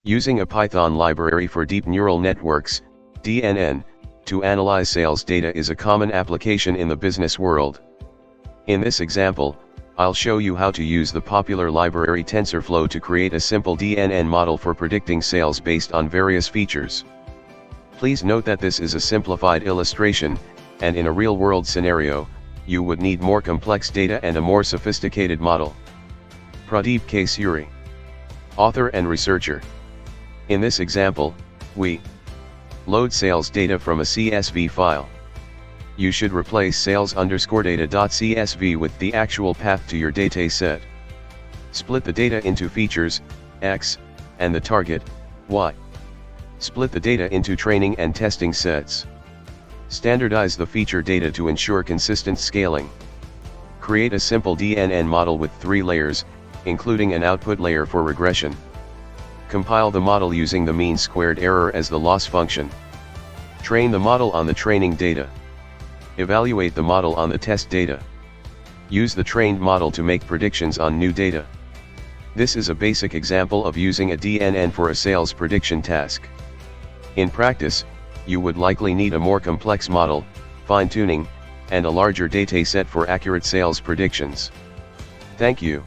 Using a Python library for deep neural networks, DNN, to analyze sales data is a common application in the business world. In this example, I'll show you how to use the popular library TensorFlow to create a simple DNN model for predicting sales based on various features. Please note that this is a simplified illustration, and in a real-world scenario, you would need more complex data and a more sophisticated model. Pradeep K. Suri, author and researcher. In this example, we load sales data from a CSV file. You should replace sales_data.csv with the actual path to your dataset. Split the data into features, X, and the target, Y. Split the data into training and testing sets. Standardize the feature data to ensure consistent scaling. Create a simple DNN model with 3 layers, including an output layer for regression. Compile the model using the mean squared error as the loss function. Train the model on the training data. Evaluate the model on the test data. Use the trained model to make predictions on new data. This is a basic example of using a DNN for a sales prediction task. In practice, you would likely need a more complex model, fine-tuning, and a larger dataset for accurate sales predictions. Thank you.